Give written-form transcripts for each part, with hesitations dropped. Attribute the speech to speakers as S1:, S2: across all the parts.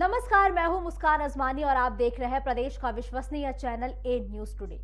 S1: नमस्कार, मैं हूं मुस्कान अजमानी और आप देख रहे हैं प्रदेश का विश्वसनीय चैनल ए न्यूज टुडे।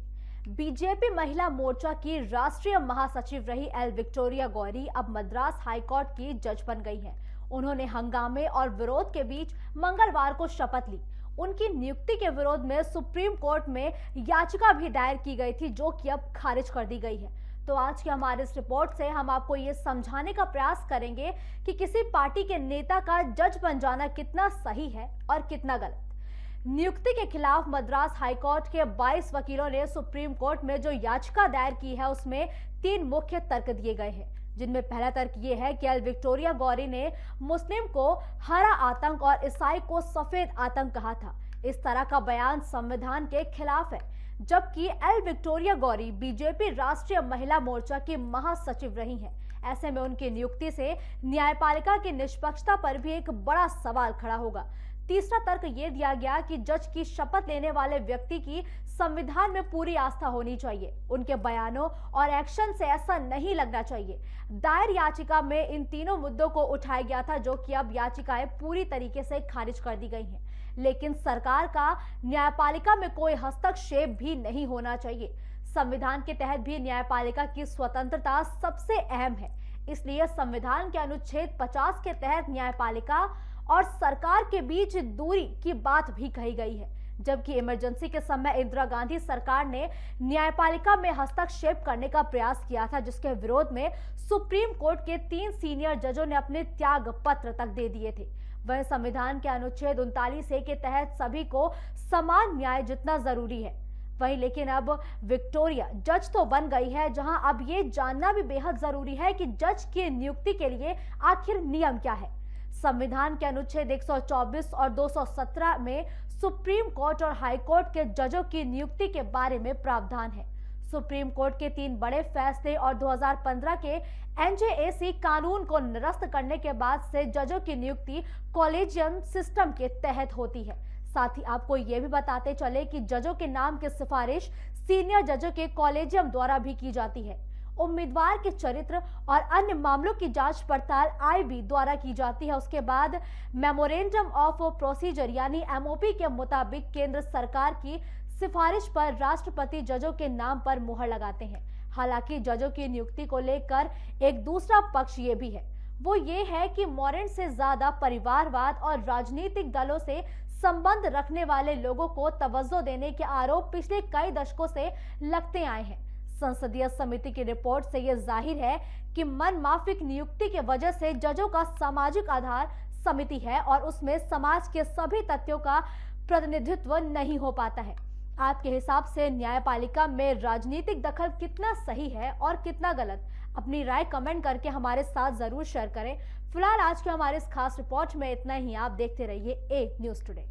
S1: बीजेपी महिला मोर्चा की राष्ट्रीय महासचिव रही एल विक्टोरिया गौरी अब मद्रास हाईकोर्ट की जज बन गई हैं। उन्होंने हंगामे और विरोध के बीच मंगलवार को शपथ ली। उनकी नियुक्ति के विरोध में सुप्रीम कोर्ट में याचिका भी दायर की गई थी, जो कि अब खारिज कर दी गई है। तो आज की हमारी इस रिपोर्ट से हम आपको ये समझाने का प्रयास करेंगे कि किसी पार्टी के नेता का जज बन जाना कितना सही है और कितना गलत। नियुक्ति के खिलाफ मद्रास हाईकोर्ट के 22 वकीलों ने सुप्रीम कोर्ट में जो याचिका दायर की है, उसमें 3 मुख्य तर्क दिए गए हैं, जिनमें पहला तर्क ये है कि एल विक्टोरिया गौरी ने मुस्लिम को हरा आतंक और ईसाई को सफेद आतंक कहा था। इस तरह का बयान संविधान के खिलाफ है। जबकि एल विक्टोरिया गौरी बीजेपी राष्ट्रीय महिला मोर्चा की महासचिव रही हैं। ऐसे में उनकी नियुक्ति से न्यायपालिका की निष्पक्षता पर भी एक बड़ा सवाल खड़ा होगा। तीसरा तर्क ये दिया गया कि जज की शपथ लेने वाले व्यक्ति की संविधान में पूरी आस्था होनी चाहिए। उनके बयानों और एक्शन से ऐसा नहीं लगना चाहिए। दायर याचिका में इन तीनों मुद्दों को उठाया गया था, जो कि अब याचिकाएं पूरी तरीके से खारिज कर दी गई हैं। लेकिन सरकार का न्यायपालिका में कोई हस्तक्षेप भी नहीं होना चाहिए। संविधान के तहत भी न्यायपालिका की स्वतंत्रता सबसे अहम है। इसलिए संविधान के अनुच्छेद 50 के तहत न्यायपालिका और सरकार के बीच दूरी की बात भी कही गई है। जबकि इमरजेंसी के समय इंदिरा गांधी सरकार ने न्यायपालिका में हस्तक्षेप करने का प्रयास किया था, जिसके विरोध में सुप्रीम कोर्ट के 3 सीनियर जजों ने अपने त्याग पत्र तक दे दिए थे। वह संविधान के अनुच्छेद 39A के तहत सभी को समान न्याय जितना जरूरी है वही, लेकिन अब विक्टोरिया जज तो बन गई है, जहां अब ये जानना भी बेहद जरूरी है कि जज की नियुक्ति के लिए आखिर नियम क्या है। संविधान के अनुच्छेद 124 और 217 में सुप्रीम कोर्ट और हाई कोर्ट के जजों की नियुक्ति के बारे में प्रावधान है। सुप्रीम कोर्ट के 3 बड़े फैसले और 2015 के NJAC कानून को निरस्त करने के बाद से जजों की नियुक्ति कॉलेजियम सिस्टम के तहत होती है। साथ ही आपको ये भी बताते चले कि जजों के नाम की सिफारिश सीनियर जजों के कॉलेजियम द्वारा भी की जाती है। उम्मीदवार के चरित्र और अन्य मामलों की जांच पड़ताल IB द्वारा की जाती है। उसके बाद मेमोरेंडम ऑफ प्रोसीजर यानी MOP के मुताबिक केंद्र सरकार की सिफारिश पर राष्ट्रपति जजों के नाम पर मुहर लगाते हैं। हालांकि जजों की नियुक्ति को लेकर एक दूसरा पक्ष ये भी है, वो ये है कि मॉरेंट से ज्यादा परिवारवाद और राजनीतिक दलों से संबंध रखने वाले लोगों को तवज्जो देने के आरोप पिछले कई दशकों से लगते आए हैं। संसदीय समिति की रिपोर्ट से यह जाहिर है कि मनमाफिक नियुक्ति की वजह से जजों का सामाजिक आधार समिति है और उसमें समाज के सभी तथ्यों का प्रतिनिधित्व नहीं हो पाता है। आपके हिसाब से न्यायपालिका में राजनीतिक दखल कितना सही है और कितना गलत? अपनी राय कमेंट करके हमारे साथ जरूर शेयर करें। फिलहाल आज के हमारे इस खास रिपोर्ट में इतना ही। आप देखते रहिए ए न्यूज टुडे।